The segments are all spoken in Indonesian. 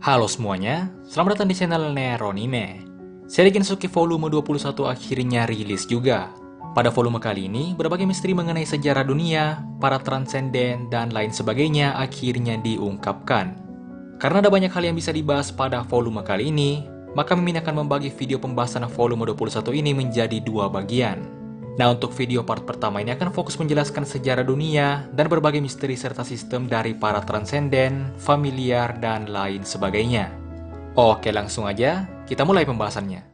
Halo semuanya, selamat datang di channel Neronime. Seri Gensuke volume 21 akhirnya rilis juga. Pada volume kali ini, berbagai misteri mengenai sejarah dunia, para transenden, dan lain sebagainya akhirnya diungkapkan. Karena ada banyak hal yang bisa dibahas pada volume kali ini, maka Mimin akan membagi video pembahasan volume 21 ini menjadi dua bagian. Nah, untuk video part pertama ini akan fokus menjelaskan sejarah dunia dan berbagai misteri serta sistem dari para transenden, familiar, dan lain sebagainya. Oke, langsung aja kita mulai pembahasannya.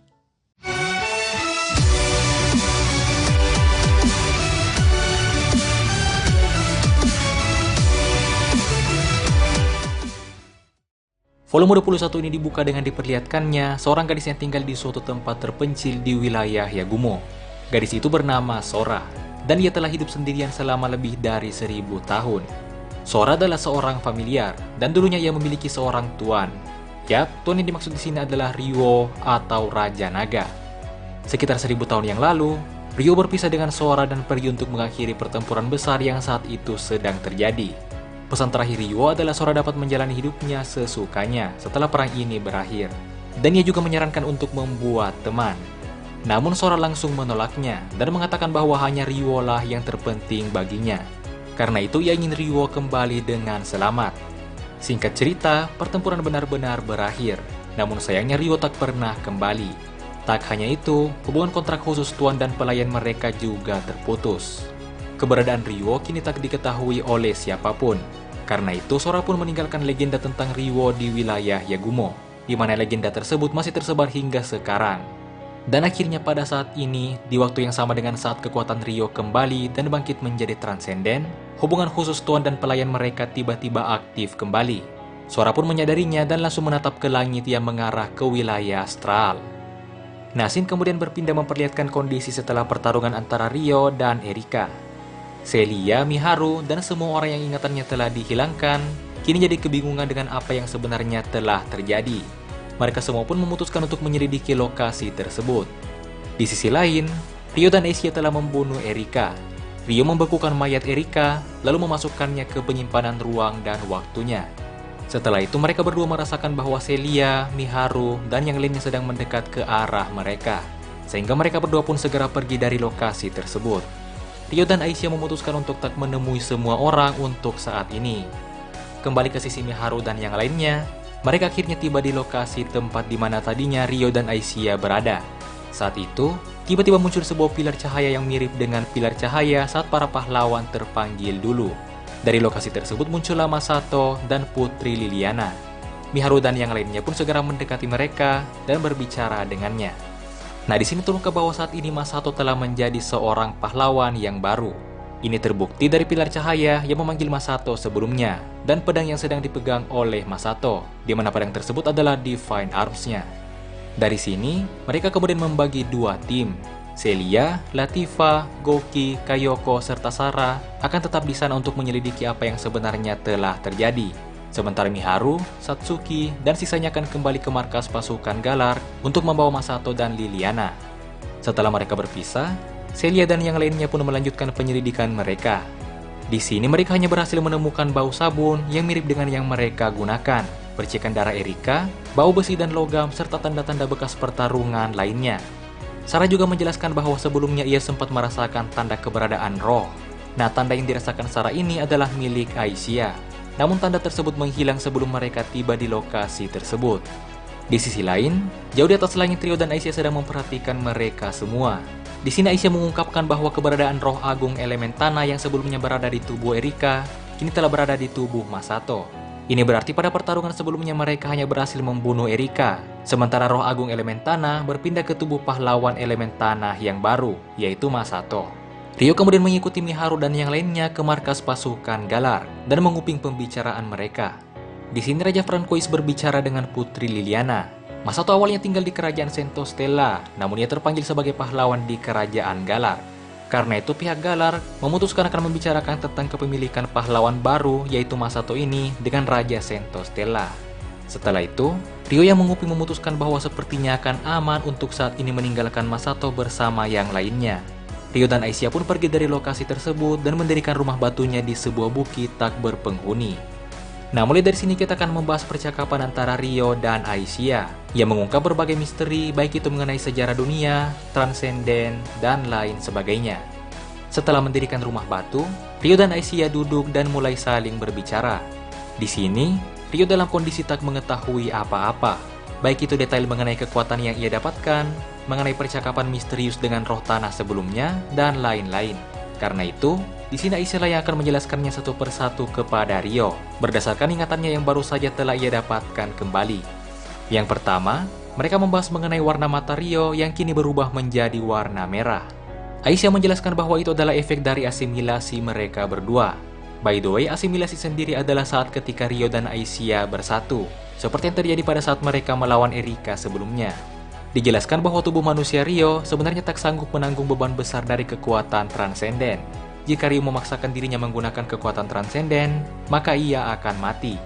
Volume 21 ini dibuka dengan diperlihatkannya seorang gadis yang tinggal di suatu tempat terpencil di wilayah Yagumo. Gadis itu bernama Sora, dan ia telah hidup sendirian selama lebih dari 1000 tahun. Sora adalah seorang familiar, dan dulunya ia memiliki seorang tuan. Yap, tuan yang dimaksud di sini adalah Ryuo atau Raja Naga. Sekitar 1000 tahun yang lalu, Ryuo berpisah dengan Sora dan pergi untuk mengakhiri pertempuran besar yang saat itu sedang terjadi. Pesan terakhir Ryuo adalah Sora dapat menjalani hidupnya sesukanya setelah perang ini berakhir. Dan ia juga menyarankan untuk membuat teman. Namun Sora langsung menolaknya dan mengatakan bahwa hanya Ryuo lah yang terpenting baginya. Karena itu ia ingin Ryuo kembali dengan selamat. Singkat cerita, pertempuran benar-benar berakhir. Namun sayangnya Ryuo tak pernah kembali. Tak hanya itu, hubungan kontrak khusus tuan dan pelayan mereka juga terputus. Keberadaan Ryuo kini tak diketahui oleh siapapun. Karena itu Sora pun meninggalkan legenda tentang Ryuo di wilayah Yagumo, di mana legenda tersebut masih tersebar hingga sekarang. Dan akhirnya pada saat ini, di waktu yang sama dengan saat kekuatan Ryuo kembali dan bangkit menjadi transenden, hubungan khusus tuan dan pelayan mereka tiba-tiba aktif kembali. Sora pun menyadarinya dan langsung menatap ke langit yang mengarah ke wilayah astral. Scene kemudian berpindah memperlihatkan kondisi setelah pertarungan antara Ryuo dan Erika. Celia, Miharu, dan semua orang yang ingatannya telah dihilangkan, kini jadi kebingungan dengan apa yang sebenarnya telah terjadi. Mereka semua pun memutuskan untuk menyelidiki lokasi tersebut. Di sisi lain, Ryuo dan Asia telah membunuh Erika. Ryuo membekukan mayat Erika, lalu memasukkannya ke penyimpanan ruang dan waktunya. Setelah itu mereka berdua merasakan bahwa Celia, Miharu, dan yang lainnya sedang mendekat ke arah mereka. Sehingga mereka berdua pun segera pergi dari lokasi tersebut. Ryuo dan Aisyah memutuskan untuk tak menemui semua orang untuk saat ini. Kembali ke sisi Miharu dan yang lainnya, mereka akhirnya tiba di lokasi tempat di mana tadinya Ryuo dan Aisyah berada. Saat itu, tiba-tiba muncul sebuah pilar cahaya yang mirip dengan pilar cahaya saat para pahlawan terpanggil dulu. Dari lokasi tersebut muncullah Masato dan Putri Liliana. Miharu dan yang lainnya pun segera mendekati mereka dan berbicara dengannya. Nah, di sini terungkap bahwa saat ini Masato telah menjadi seorang pahlawan yang baru. Ini terbukti dari pilar cahaya yang memanggil Masato sebelumnya, dan pedang yang sedang dipegang oleh Masato, di mana pedang tersebut adalah Divine Arms-nya. Dari sini, mereka kemudian membagi dua tim. Celia, Latifa, Goki, Kayoko, serta Sarah akan tetap di sana untuk menyelidiki apa yang sebenarnya telah terjadi. Sementara Miharu, Satsuki, dan sisanya akan kembali ke markas pasukan Galar untuk membawa Masato dan Liliana. Setelah mereka berpisah, Celia dan yang lainnya pun melanjutkan penyelidikan mereka. Di sini mereka hanya berhasil menemukan bau sabun yang mirip dengan yang mereka gunakan, percikan darah Erika, bau besi dan logam, serta tanda-tanda bekas pertarungan lainnya. Sarah juga menjelaskan bahwa sebelumnya ia sempat merasakan tanda keberadaan roh. Nah, tanda yang dirasakan Sarah ini adalah milik Aisyah. Namun tanda tersebut menghilang sebelum mereka tiba di lokasi tersebut. Di sisi lain, jauh di atas langit Ryuo dan Aisyah sedang memperhatikan mereka semua. Di sini Aisyah mengungkapkan bahwa keberadaan roh agung elemen tanah yang sebelumnya berada di tubuh Erika, kini telah berada di tubuh Masato. Ini berarti pada pertarungan sebelumnya mereka hanya berhasil membunuh Erika, sementara roh agung elemen tanah berpindah ke tubuh pahlawan elemen tanah yang baru, yaitu Masato. Ryuo kemudian mengikuti Miharu dan yang lainnya ke markas pasukan Galar dan menguping pembicaraan mereka. Di sini Raja Francois berbicara dengan Putri Liliana. Masato awalnya tinggal di kerajaan Sento Stella, namun ia terpanggil sebagai pahlawan di kerajaan Galar. Karena itu pihak Galar memutuskan akan membicarakan tentang kepemilikan pahlawan baru yaitu Masato ini dengan Raja Sento Stella. Setelah itu, Ryuo yang menguping memutuskan bahwa sepertinya akan aman untuk saat ini meninggalkan Masato bersama yang lainnya. Ryuo dan Aisyah pun pergi dari lokasi tersebut dan mendirikan rumah batunya di sebuah bukit tak berpenghuni. Nah, mulai dari sini kita akan membahas percakapan antara Rio dan Aisyah yang mengungkap berbagai misteri, baik itu mengenai sejarah dunia, transenden, dan lain sebagainya. Setelah mendirikan rumah batu, Rio dan Aisyah duduk dan mulai saling berbicara. Di sini, Rio dalam kondisi tak mengetahui apa-apa, baik itu detail mengenai kekuatan yang ia dapatkan, mengenai percakapan misterius dengan roh tanah sebelumnya, dan lain-lain. Karena itu, di sini Aisyah yang akan menjelaskannya satu persatu kepada Rio, berdasarkan ingatannya yang baru saja telah ia dapatkan kembali. Yang pertama, mereka membahas mengenai warna mata Rio yang kini berubah menjadi warna merah. Aisyah menjelaskan bahwa itu adalah efek dari asimilasi mereka berdua. By the way, asimilasi sendiri adalah saat ketika Rio dan Aisyah bersatu, seperti yang terjadi pada saat mereka melawan Erika sebelumnya. Dijelaskan bahwa tubuh manusia Rio sebenarnya tak sanggup menanggung beban besar dari kekuatan transenden. Jika Rio memaksakan dirinya menggunakan kekuatan transenden, maka ia akan mati.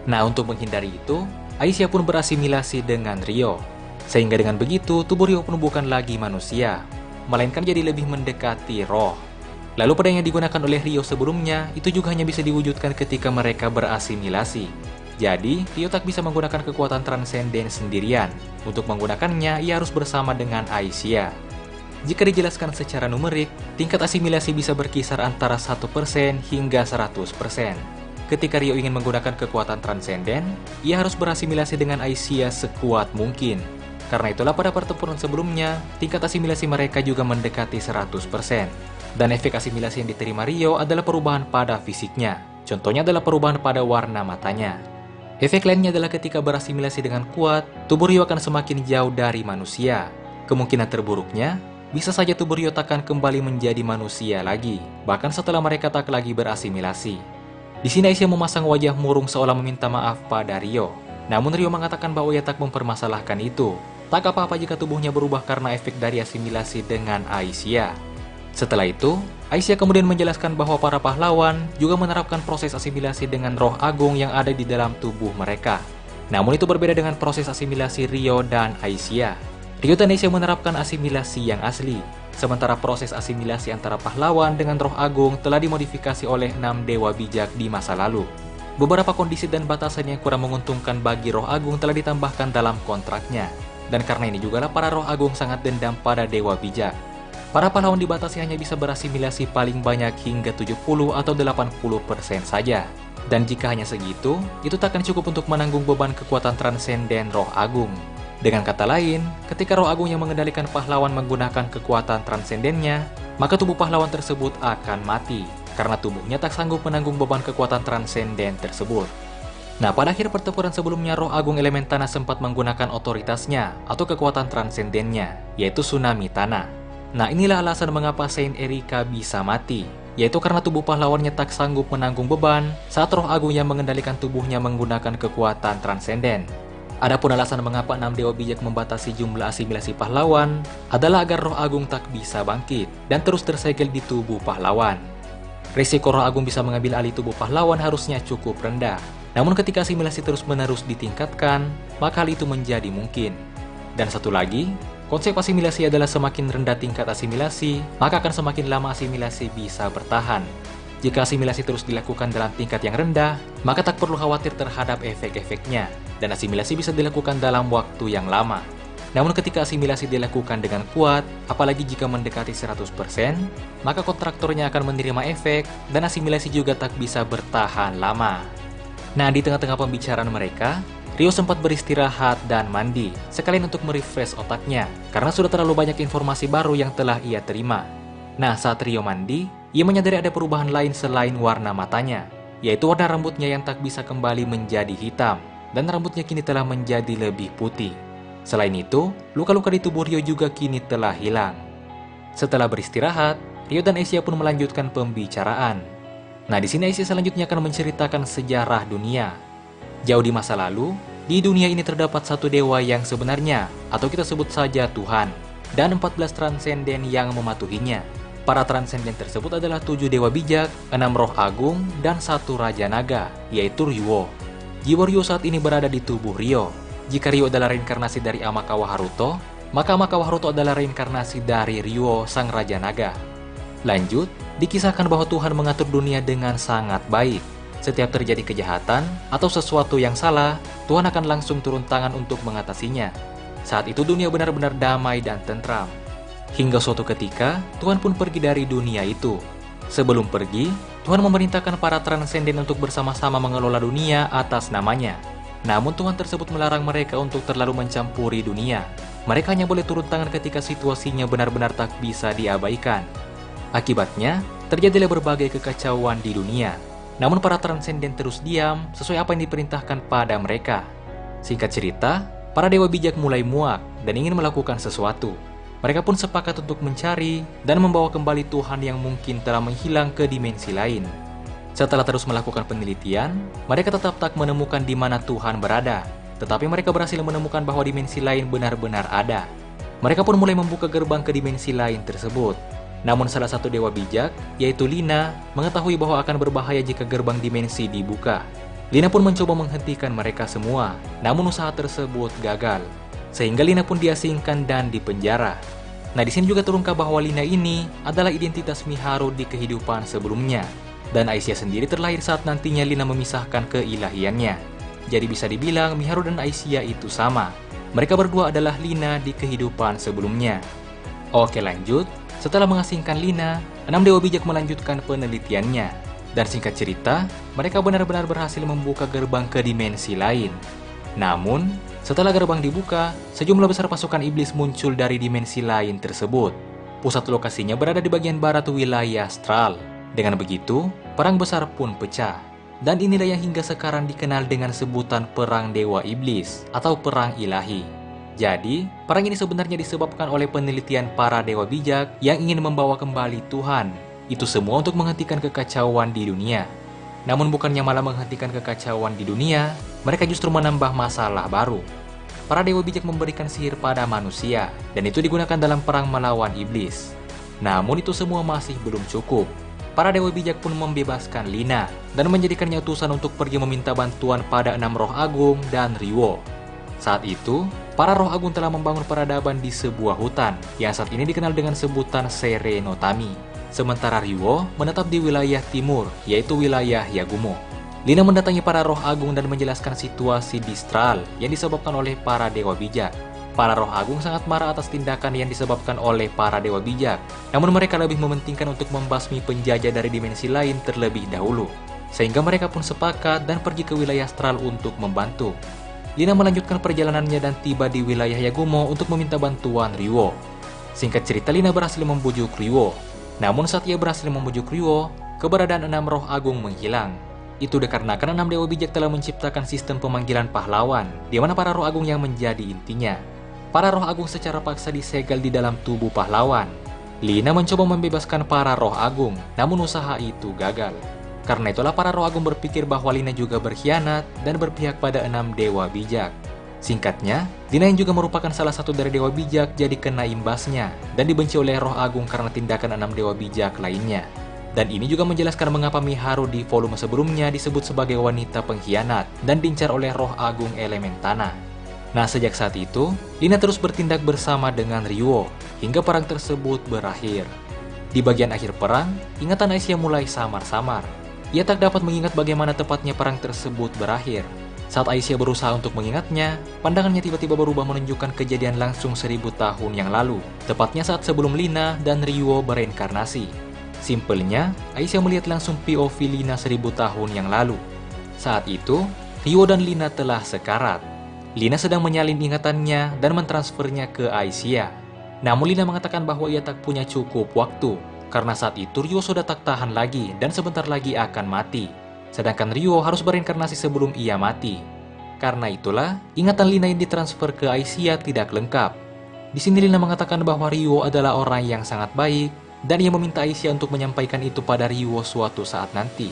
Nah, untuk menghindari itu, Aisyah pun berasimilasi dengan Rio. Sehingga dengan begitu, tubuh Rio pun bukan lagi manusia, melainkan jadi lebih mendekati roh. Lalu pedang yang digunakan oleh Rio sebelumnya, itu juga hanya bisa diwujudkan ketika mereka berasimilasi. Jadi, Rio tak bisa menggunakan kekuatan transenden sendirian. Untuk menggunakannya, ia harus bersama dengan Aisyah. Jika dijelaskan secara numerik, tingkat asimilasi bisa berkisar antara 1% hingga 100%. Ketika Rio ingin menggunakan kekuatan transenden, ia harus berasimilasi dengan Aisyah sekuat mungkin. Karena itulah pada pertempuran sebelumnya, tingkat asimilasi mereka juga mendekati 100%. Dan efek asimilasi yang diterima Rio adalah perubahan pada fisiknya. Contohnya adalah perubahan pada warna matanya. Efek lainnya adalah ketika berasimilasi dengan kuat, tubuh Rio akan semakin jauh dari manusia. Kemungkinan terburuknya, bisa saja tubuh Rio takkan kembali menjadi manusia lagi, bahkan setelah mereka tak lagi berasimilasi. Di sini Aisyah memasang wajah murung seolah meminta maaf pada Rio. Namun Rio mengatakan bahwa ia tak mempermasalahkan itu. Tak apa-apa jika tubuhnya berubah karena efek dari asimilasi dengan Aisyah. Setelah itu, Aisyah kemudian menjelaskan bahwa para pahlawan juga menerapkan proses asimilasi dengan roh agung yang ada di dalam tubuh mereka. Namun itu berbeda dengan proses asimilasi Rio dan Aisyah. Rio dan Aisyah menerapkan asimilasi yang asli, sementara proses asimilasi antara pahlawan dengan roh agung telah dimodifikasi oleh 6 dewa bijak di masa lalu. Beberapa kondisi dan batasan yang kurang menguntungkan bagi roh agung telah ditambahkan dalam kontraknya. Dan karena ini jugalah para roh agung sangat dendam pada dewa bijak. Para pahlawan dibatasi hanya bisa berasimilasi paling banyak hingga 70 atau 80% saja. Dan jika hanya segitu, itu takkan cukup untuk menanggung beban kekuatan transenden roh agung. Dengan kata lain, ketika roh agung yang mengendalikan pahlawan menggunakan kekuatan transendennya, maka tubuh pahlawan tersebut akan mati, karena tubuhnya tak sanggup menanggung beban kekuatan transenden tersebut. Nah, pada akhir pertempuran sebelumnya, roh agung elemen tanah sempat menggunakan otoritasnya atau kekuatan transendennya, yaitu tsunami tanah. Nah, inilah alasan mengapa Saint Erika bisa mati, yaitu karena tubuh pahlawannya tak sanggup menanggung beban saat roh agung yang mengendalikan tubuhnya menggunakan kekuatan transenden. Adapun alasan mengapa 6 dewa bijak membatasi jumlah asimilasi pahlawan adalah agar roh agung tak bisa bangkit dan terus tersegel di tubuh pahlawan. Risiko roh agung bisa mengambil alih tubuh pahlawan harusnya cukup rendah. Namun ketika asimilasi terus-menerus ditingkatkan, maka hal itu menjadi mungkin. Dan satu lagi, konsep asimilasi adalah semakin rendah tingkat asimilasi, maka akan semakin lama asimilasi bisa bertahan. Jika asimilasi terus dilakukan dalam tingkat yang rendah, maka tak perlu khawatir terhadap efek-efeknya, dan asimilasi bisa dilakukan dalam waktu yang lama. Namun ketika asimilasi dilakukan dengan kuat, apalagi jika mendekati 100%, maka kontraktornya akan menerima efek, dan asimilasi juga tak bisa bertahan lama. Nah, di tengah-tengah pembicaraan mereka, Rio sempat beristirahat dan mandi, sekalian untuk merefresh otaknya, karena sudah terlalu banyak informasi baru yang telah ia terima. Nah, saat Rio mandi, ia menyadari ada perubahan lain selain warna matanya, yaitu warna rambutnya yang tak bisa kembali menjadi hitam, dan rambutnya kini telah menjadi lebih putih. Selain itu, luka-luka di tubuh Rio juga kini telah hilang. Setelah beristirahat, Rio dan Aisyah pun melanjutkan pembicaraan. Nah, di sini Aisyah selanjutnya akan menceritakan sejarah dunia. Jauh di masa lalu, di dunia ini terdapat satu dewa yang sebenarnya, atau kita sebut saja Tuhan, dan 14 transenden yang mematuhinya. Para transenden tersebut adalah 7 dewa bijak, 6 roh agung, dan 1 raja naga, yaitu Ryuo. Jiwa Ryuo saat ini berada di tubuh Rio. Jika Rio adalah reinkarnasi dari Amakawa Haruto, maka Amakawa Haruto adalah reinkarnasi dari Ryuo, sang raja naga. Lanjut, dikisahkan bahwa Tuhan mengatur dunia dengan sangat baik. Setiap terjadi kejahatan atau sesuatu yang salah, Tuhan akan langsung turun tangan untuk mengatasinya. Saat itu dunia benar-benar damai dan tentram. Hingga suatu ketika, Tuhan pun pergi dari dunia itu. Sebelum pergi, Tuhan memerintahkan para transenden untuk bersama-sama mengelola dunia atas namanya. Namun Tuhan tersebut melarang mereka untuk terlalu mencampuri dunia. Mereka hanya boleh turun tangan ketika situasinya benar-benar tak bisa diabaikan. Akibatnya, terjadilah berbagai kekacauan di dunia. Namun para transenden terus diam sesuai apa yang diperintahkan pada mereka. Singkat cerita, para dewa bijak mulai muak dan ingin melakukan sesuatu. Mereka pun sepakat untuk mencari dan membawa kembali Tuhan yang mungkin telah menghilang ke dimensi lain. Setelah terus melakukan penelitian, mereka tetap tak menemukan di mana Tuhan berada. Tetapi mereka berhasil menemukan bahwa dimensi lain benar-benar ada. Mereka pun mulai membuka gerbang ke dimensi lain tersebut. Namun salah satu dewa bijak, yaitu Lina, mengetahui bahwa akan berbahaya jika gerbang dimensi dibuka. Lina pun mencoba menghentikan mereka semua, namun usaha tersebut gagal. Sehingga Lina pun diasingkan dan dipenjara. Nah, di sini juga terungkap bahwa Lina ini adalah identitas Miharu di kehidupan sebelumnya. Dan Aisyah sendiri terlahir saat nantinya Lina memisahkan keilahiannya. Jadi bisa dibilang Miharu dan Aisyah itu sama. Mereka berdua adalah Lina di kehidupan sebelumnya. Oke, lanjut. Setelah mengasingkan Lina, 6 dewa bijak melanjutkan penelitiannya. Dan singkat cerita, mereka benar-benar berhasil membuka gerbang ke dimensi lain. Namun, setelah gerbang dibuka, sejumlah besar pasukan iblis muncul dari dimensi lain tersebut. Pusat lokasinya berada di bagian barat wilayah astral. Dengan begitu, perang besar pun pecah. Dan inilah yang hingga sekarang dikenal dengan sebutan Perang Dewa Iblis atau Perang Ilahi. Jadi, perang ini sebenarnya disebabkan oleh penelitian para dewa bijak yang ingin membawa kembali Tuhan. Itu semua untuk menghentikan kekacauan di dunia. Namun bukannya malah menghentikan kekacauan di dunia, mereka justru menambah masalah baru. Para dewa bijak memberikan sihir pada manusia, dan itu digunakan dalam perang melawan iblis. Namun itu semua masih belum cukup. Para dewa bijak pun membebaskan Lina dan menjadikannya utusan untuk pergi meminta bantuan pada 6 roh agung dan Riwo. Saat itu, para roh agung telah membangun peradaban di sebuah hutan yang saat ini dikenal dengan sebutan Serenotami. Sementara Riwo menetap di wilayah timur, yaitu wilayah Yagumo. Lina mendatangi para roh agung dan menjelaskan situasi di Stral yang disebabkan oleh para dewa bijak. Para roh agung sangat marah atas tindakan yang disebabkan oleh para dewa bijak. Namun mereka lebih mementingkan untuk membasmi penjajah dari dimensi lain terlebih dahulu. Sehingga mereka pun sepakat dan pergi ke wilayah astral untuk membantu. Lina melanjutkan perjalanannya dan tiba di wilayah Yagumo untuk meminta bantuan Riwo. Singkat cerita, Lina berhasil membujuk Riwo. Namun saat ia berhasil membujuk Riwo, keberadaan 6 roh agung menghilang. Itu dikarenakan 6 dewa bijak telah menciptakan sistem pemanggilan pahlawan, di mana para roh agung yang menjadi intinya. Para roh agung secara paksa disegel di dalam tubuh pahlawan. Lina mencoba membebaskan para roh agung, namun usaha itu gagal. Karena itulah para roh agung berpikir bahwa Lina juga berkhianat dan berpihak pada 6 dewa bijak. Singkatnya, Lina yang juga merupakan salah satu dari dewa bijak jadi kena imbasnya dan dibenci oleh roh agung karena tindakan 6 dewa bijak lainnya. Dan ini juga menjelaskan mengapa Miharu di volume sebelumnya disebut sebagai wanita pengkhianat dan diincar oleh roh agung elemen tanah. Nah, sejak saat itu, Lina terus bertindak bersama dengan Riwo, hingga perang tersebut berakhir. Di bagian akhir perang, ingatan Aisyah mulai samar-samar. Ia tak dapat mengingat bagaimana tepatnya perang tersebut berakhir. Saat Aisyah berusaha untuk mengingatnya, pandangannya tiba-tiba berubah menunjukkan kejadian langsung 1000 tahun yang lalu, tepatnya saat sebelum Lina dan Riwo bereinkarnasi. Simpelnya, Aisyah melihat langsung POV Lina 1000 tahun yang lalu. Saat itu, Riwo dan Lina telah sekarat. Lina sedang menyalin ingatannya dan mentransfernya ke Aisyah. Namun Lina mengatakan bahwa ia tak punya cukup waktu, karena saat itu Riwo sudah tak tahan lagi dan sebentar lagi akan mati. Sedangkan Riwo harus berinkarnasi sebelum ia mati. Karena itulah, ingatan Lina yang ditransfer ke Aisyah tidak lengkap. Di sini Lina mengatakan bahwa Riwo adalah orang yang sangat baik, dan ia meminta Aisyah untuk menyampaikan itu pada Riwo suatu saat nanti.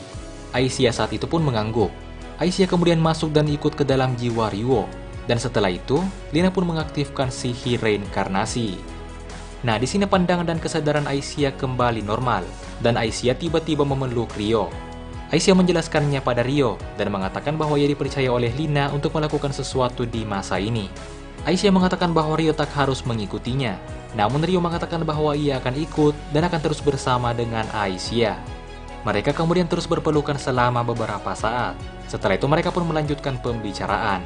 Aisyah saat itu pun mengangguk. Aisyah kemudian masuk dan ikut ke dalam jiwa Riwo. Dan setelah itu, Lina pun mengaktifkan sihir reinkarnasi. Nah, di sini pandangan dan kesadaran Aisyah kembali normal, dan Aisyah tiba-tiba memeluk Rio. Aisyah menjelaskannya pada Rio, dan mengatakan bahwa ia dipercaya oleh Lina untuk melakukan sesuatu di masa ini. Aisyah mengatakan bahwa Rio tak harus mengikutinya, namun Rio mengatakan bahwa ia akan ikut dan akan terus bersama dengan Aisyah. Mereka kemudian terus berpelukan selama beberapa saat. Setelah itu mereka pun melanjutkan pembicaraan.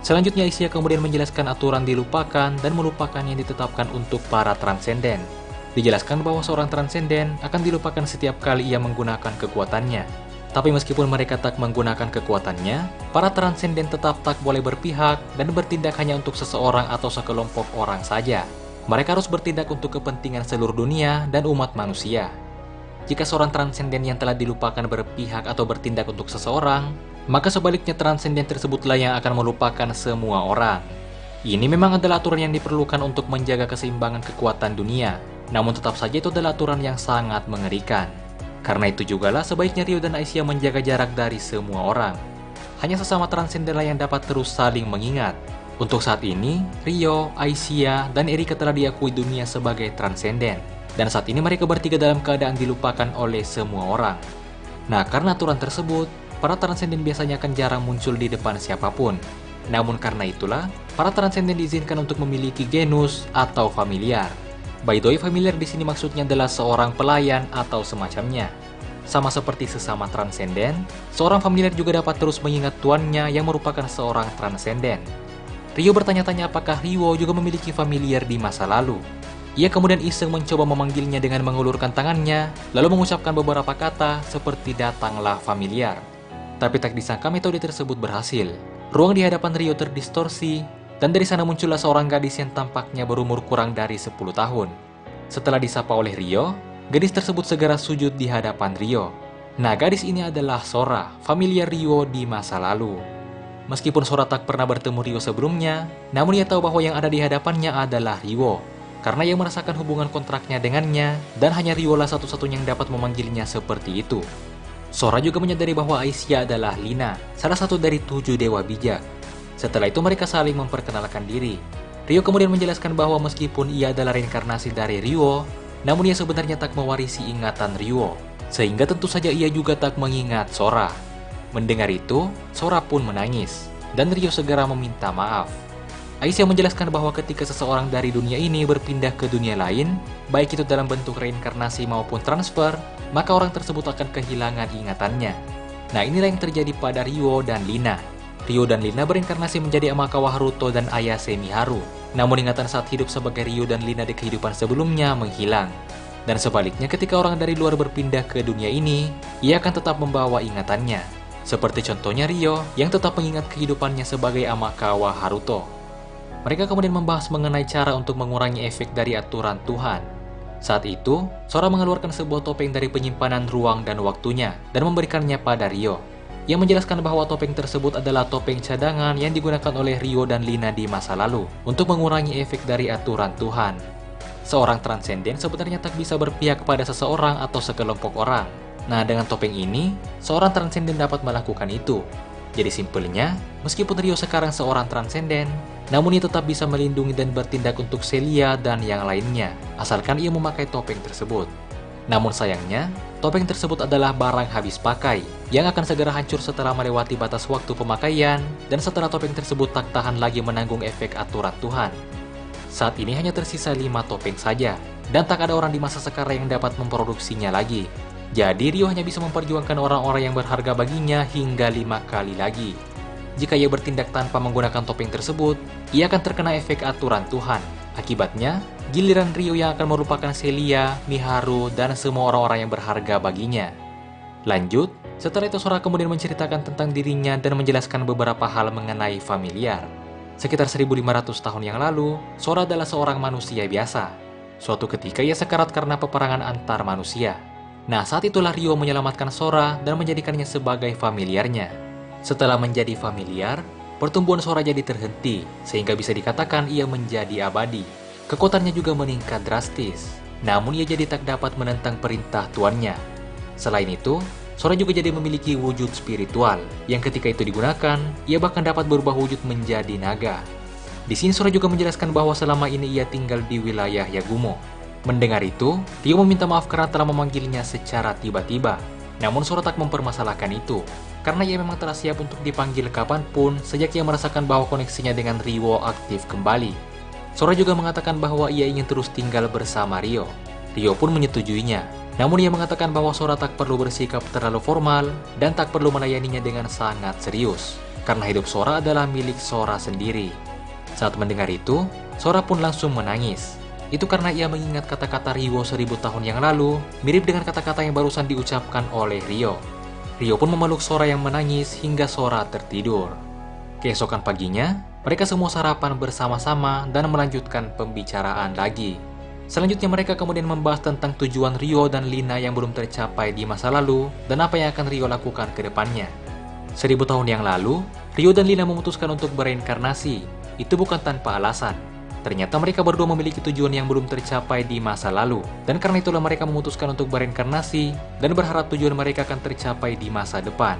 Selanjutnya Aisyah kemudian menjelaskan aturan dilupakan dan melupakan yang ditetapkan untuk para transenden. Dijelaskan bahwa seorang transenden akan dilupakan setiap kali ia menggunakan kekuatannya. Tapi meskipun mereka tak menggunakan kekuatannya, para transenden tetap tak boleh berpihak dan bertindak hanya untuk seseorang atau sekelompok orang saja. Mereka harus bertindak untuk kepentingan seluruh dunia dan umat manusia. Jika seorang transenden yang telah dilupakan berpihak atau bertindak untuk seseorang, maka sebaliknya transenden tersebutlah yang akan melupakan semua orang. Ini memang adalah aturan yang diperlukan untuk menjaga keseimbangan kekuatan dunia, namun tetap saja itu adalah aturan yang sangat mengerikan. Karena itu jugalah sebaiknya Rio dan Aisyah menjaga jarak dari semua orang. Hanya sesama transendenlah yang dapat terus saling mengingat. Untuk saat ini, Rio, Aisyah, dan Erika telah diakui dunia sebagai transenden. Dan saat ini mereka bertiga dalam keadaan dilupakan oleh semua orang. Nah, karena aturan tersebut, para transenden biasanya akan jarang muncul di depan siapapun. Namun karena itulah, para transenden diizinkan untuk memiliki genus atau familiar. By the way, familiar di sini maksudnya adalah seorang pelayan atau semacamnya. Sama seperti sesama transenden, seorang familiar juga dapat terus mengingat tuannya yang merupakan seorang transenden. Rio bertanya-tanya apakah Rio juga memiliki familiar di masa lalu. Ia kemudian iseng mencoba memanggilnya dengan mengulurkan tangannya, lalu mengucapkan beberapa kata seperti datanglah familiar. Tapi tak disangka metode tersebut berhasil. Ruang di hadapan Rio terdistorsi, dan dari sana muncullah seorang gadis yang tampaknya berumur kurang dari 10 tahun. Setelah disapa oleh Rio, gadis tersebut segera sujud di hadapan Rio. Nah, gadis ini adalah Sora, familiar Rio di masa lalu. Meskipun Sora tak pernah bertemu Rio sebelumnya, namun ia tahu bahwa yang ada di hadapannya adalah Rio. Karena ia merasakan hubungan kontraknya dengannya, dan hanya Rio lah satu-satunya yang dapat memanggilnya seperti itu. Sora juga menyadari bahwa Aisyah adalah Lina, salah satu dari 7 dewa bijak. Setelah itu mereka saling memperkenalkan diri. Rio kemudian menjelaskan bahwa meskipun ia adalah reinkarnasi dari Rio, namun ia sebenarnya tak mewarisi ingatan Rio, sehingga tentu saja ia juga tak mengingat Sora. Mendengar itu, Sora pun menangis, dan Rio segera meminta maaf. Aisyah menjelaskan bahwa ketika seseorang dari dunia ini berpindah ke dunia lain, baik itu dalam bentuk reinkarnasi maupun transfer, maka orang tersebut akan kehilangan ingatannya. Nah, inilah yang terjadi pada Rio dan Lina. Rio dan Lina berinkarnasi menjadi Amakawa Haruto dan Ayase Miharu. Namun ingatan saat hidup sebagai Rio dan Lina di kehidupan sebelumnya menghilang. Dan sebaliknya ketika orang dari luar berpindah ke dunia ini, ia akan tetap membawa ingatannya. Seperti contohnya Rio yang tetap mengingat kehidupannya sebagai Amakawa Haruto. Mereka kemudian membahas mengenai cara untuk mengurangi efek dari aturan Tuhan. Saat itu, Sora mengeluarkan sebuah topeng dari penyimpanan ruang dan waktunya dan memberikannya pada Rio. Ia menjelaskan bahwa topeng tersebut adalah topeng cadangan yang digunakan oleh Rio dan Lina di masa lalu untuk mengurangi efek dari aturan Tuhan. Seorang transenden sebenarnya tak bisa berpihak kepada seseorang atau sekelompok orang. Nah, dengan topeng ini, seorang transenden dapat melakukan itu. Jadi simpelnya, meskipun Rio sekarang seorang transenden, namun ia tetap bisa melindungi dan bertindak untuk Celia dan yang lainnya, asalkan ia memakai topeng tersebut. Namun sayangnya, topeng tersebut adalah barang habis pakai, yang akan segera hancur setelah melewati batas waktu pemakaian, dan setelah topeng tersebut tak tahan lagi menanggung efek aturan Tuhan. Saat ini hanya tersisa 5 topeng saja, dan tak ada orang di masa sekarang yang dapat memproduksinya lagi. Jadi Rio hanya bisa memperjuangkan orang-orang yang berharga baginya hingga 5 kali lagi. Jika ia bertindak tanpa menggunakan topeng tersebut, ia akan terkena efek aturan Tuhan. Akibatnya, giliran Rio yang akan merupakan Celia, Miharu, dan semua orang-orang yang berharga baginya. Lanjut, setelah itu Sora kemudian menceritakan tentang dirinya dan menjelaskan beberapa hal mengenai familiar. Sekitar 1500 tahun yang lalu, Sora adalah seorang manusia biasa. Suatu ketika ia sekarat karena peperangan antar manusia. Nah, saat itulah Rio menyelamatkan Sora dan menjadikannya sebagai familiarnya. Setelah menjadi familiar, pertumbuhan Sora jadi terhenti, sehingga bisa dikatakan ia menjadi abadi. Kekuatannya juga meningkat drastis, namun ia jadi tak dapat menentang perintah tuannya. Selain itu, Sora juga jadi memiliki wujud spiritual, yang ketika itu digunakan, ia bahkan dapat berubah wujud menjadi naga. Di sini Sora juga menjelaskan bahwa selama ini ia tinggal di wilayah Yagumo. Mendengar itu, Rio meminta maaf karena telah memanggilnya secara tiba-tiba. Namun Sora tak mempermasalahkan itu, karena ia memang telah siap untuk dipanggil kapanpun sejak ia merasakan bahwa koneksinya dengan Rio aktif kembali. Sora juga mengatakan bahwa ia ingin terus tinggal bersama Rio. Rio pun menyetujuinya. Namun ia mengatakan bahwa Sora tak perlu bersikap terlalu formal dan tak perlu melayaninya dengan sangat serius, karena hidup Sora adalah milik Sora sendiri. Saat mendengar itu, Sora pun langsung menangis. Itu karena ia mengingat kata-kata Ryo 1000 tahun yang lalu, mirip dengan kata-kata yang barusan diucapkan oleh Ryo. Ryo pun memeluk Sora yang menangis hingga Sora tertidur. Keesokan paginya, mereka semua sarapan bersama-sama dan melanjutkan pembicaraan lagi. Selanjutnya mereka kemudian membahas tentang tujuan Ryo dan Lina yang belum tercapai di masa lalu dan apa yang akan Ryo lakukan ke depannya. 1000 tahun yang lalu, Ryo dan Lina memutuskan untuk bereinkarnasi. Itu bukan tanpa alasan. Ternyata mereka berdua memiliki tujuan yang belum tercapai di masa lalu, dan karena itulah mereka memutuskan untuk bereinkarnasi dan berharap tujuan mereka akan tercapai di masa depan.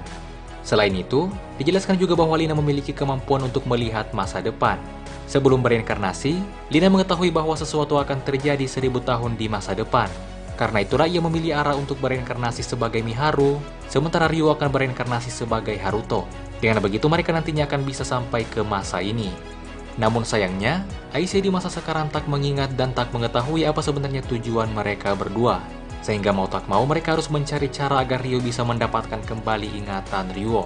Selain itu, dijelaskan juga bahwa Lina memiliki kemampuan untuk melihat masa depan. Sebelum bereinkarnasi, Lina mengetahui bahwa sesuatu akan terjadi 1000 tahun di masa depan. Karena itulah ia memilih Ara untuk bereinkarnasi sebagai Miharu, sementara Ryo akan bereinkarnasi sebagai Haruto. Dengan begitu mereka nantinya akan bisa sampai ke masa ini. Namun sayangnya, Aisyah di masa sekarang tak mengingat dan tak mengetahui apa sebenarnya tujuan mereka berdua. Sehingga mau tak mau mereka harus mencari cara agar Ryo bisa mendapatkan kembali ingatan Ryo.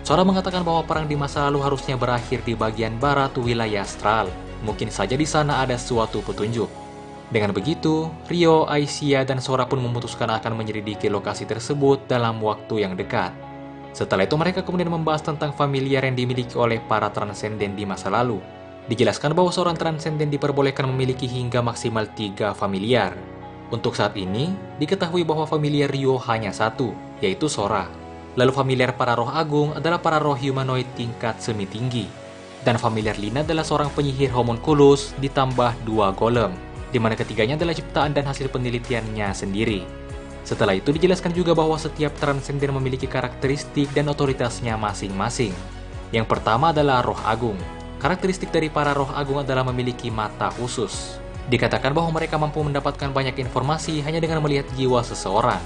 Sora mengatakan bahwa perang di masa lalu harusnya berakhir di bagian barat wilayah astral. Mungkin saja di sana ada suatu petunjuk. Dengan begitu, Ryo, Aisyah, dan Sora pun memutuskan akan menyelidiki lokasi tersebut dalam waktu yang dekat. Setelah itu mereka kemudian membahas tentang familiar yang dimiliki oleh para transenden di masa lalu. Dijelaskan bahwa seorang transenden diperbolehkan memiliki hingga maksimal 3 familiar. Untuk saat ini, diketahui bahwa familiar Ryo hanya satu, yaitu Sora. Lalu familiar para roh agung adalah para roh humanoid tingkat semi tinggi. Dan familiar Lina adalah seorang penyihir homunculus ditambah 2 golem, di mana ketiganya adalah ciptaan dan hasil penelitiannya sendiri. Setelah itu dijelaskan juga bahwa setiap transenden memiliki karakteristik dan otoritasnya masing-masing. Yang pertama adalah roh agung. Karakteristik dari para roh agung adalah memiliki mata khusus. Dikatakan bahwa mereka mampu mendapatkan banyak informasi hanya dengan melihat jiwa seseorang.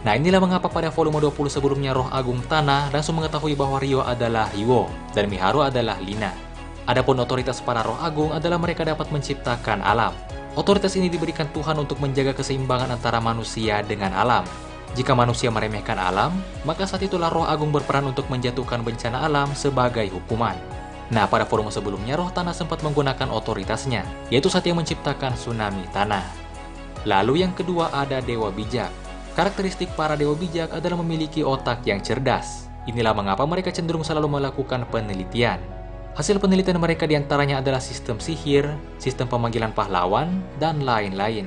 Nah inilah mengapa pada volume 20 sebelumnya roh agung tanah langsung mengetahui bahwa Ryo adalah Ryo dan Miharu adalah Lina. Adapun otoritas para roh agung adalah mereka dapat menciptakan alam. Otoritas ini diberikan Tuhan untuk menjaga keseimbangan antara manusia dengan alam. Jika manusia meremehkan alam, maka saat itulah roh agung berperan untuk menjatuhkan bencana alam sebagai hukuman. Nah, pada volume sebelumnya, roh tanah sempat menggunakan otoritasnya, yaitu saat ia menciptakan tsunami tanah. Lalu yang kedua ada Dewa Bijak. Karakteristik para Dewa Bijak adalah memiliki otak yang cerdas. Inilah mengapa mereka cenderung selalu melakukan penelitian. Hasil penelitian mereka diantaranya adalah sistem sihir, sistem pemanggilan pahlawan, dan lain-lain.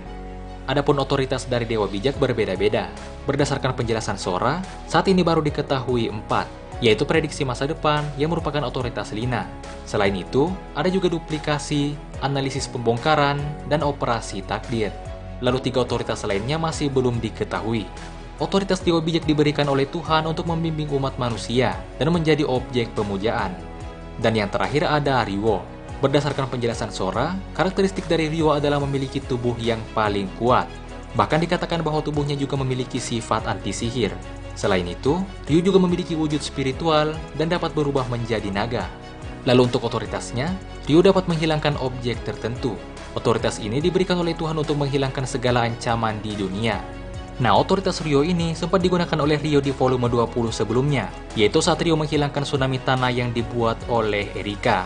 Adapun otoritas dari Dewa Bijak berbeda-beda. Berdasarkan penjelasan Sora, saat ini baru diketahui 4. Yaitu prediksi masa depan yang merupakan otoritas Lina. Selain itu, ada juga duplikasi, analisis pembongkaran, dan operasi takdir. Lalu 3 otoritas lainnya masih belum diketahui. Otoritas Dewa Bijak diberikan oleh Tuhan untuk membimbing umat manusia dan menjadi objek pemujaan. Dan yang terakhir ada Ryo. Berdasarkan penjelasan Sora, karakteristik dari Ryo adalah memiliki tubuh yang paling kuat. Bahkan dikatakan bahwa tubuhnya juga memiliki sifat anti-sihir. Selain itu, Ryo juga memiliki wujud spiritual dan dapat berubah menjadi naga. Lalu untuk otoritasnya, Ryo dapat menghilangkan objek tertentu. Otoritas ini diberikan oleh Tuhan untuk menghilangkan segala ancaman di dunia. Nah, otoritas Ryo ini sempat digunakan oleh Ryo di volume 20 sebelumnya, yaitu saat Ryo menghilangkan tsunami tanah yang dibuat oleh Erika.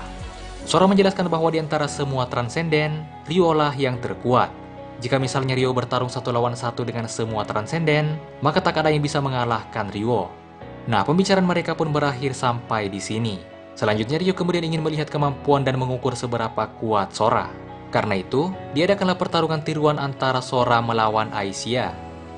Sora menjelaskan bahwa di antara semua transenden, Ryo lah yang terkuat. Jika misalnya Ryo bertarung 1 lawan 1 dengan semua transenden, maka tak ada yang bisa mengalahkan Ryo. Nah, pembicaraan mereka pun berakhir sampai di sini. Selanjutnya Ryo kemudian ingin melihat kemampuan dan mengukur seberapa kuat Sora. Karena itu, diadakanlah pertarungan tiruan antara Sora melawan Aisyah.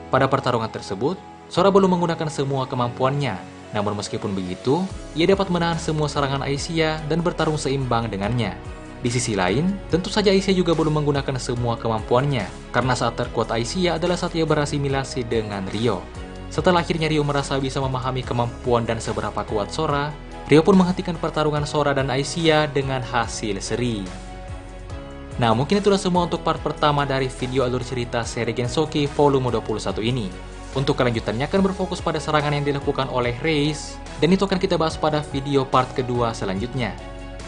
Pada pertarungan tersebut, Sora belum menggunakan semua kemampuannya. Namun meskipun begitu, ia dapat menahan semua serangan Aisyah dan bertarung seimbang dengannya. Di sisi lain, tentu saja Aisyah juga belum menggunakan semua kemampuannya, karena saat terkuat Aisyah adalah saat ia berasimilasi dengan Ryo. Setelah akhirnya Ryo merasa bisa memahami kemampuan dan seberapa kuat Sora, Ryo pun menghentikan pertarungan Sora dan Aisyah dengan hasil seri. Nah, mungkin itulah semua untuk part pertama dari video alur cerita seri Gensoki volume 21 ini. Untuk kelanjutannya akan berfokus pada serangan yang dilakukan oleh Reis, dan itu akan kita bahas pada video part kedua selanjutnya.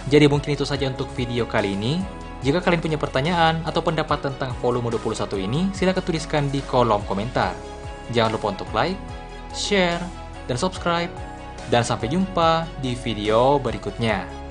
Jadi mungkin itu saja untuk video kali ini. Jika kalian punya pertanyaan atau pendapat tentang volume 21 ini, silahkan tuliskan di kolom komentar. Jangan lupa untuk like, share, dan subscribe. Dan sampai jumpa di video berikutnya.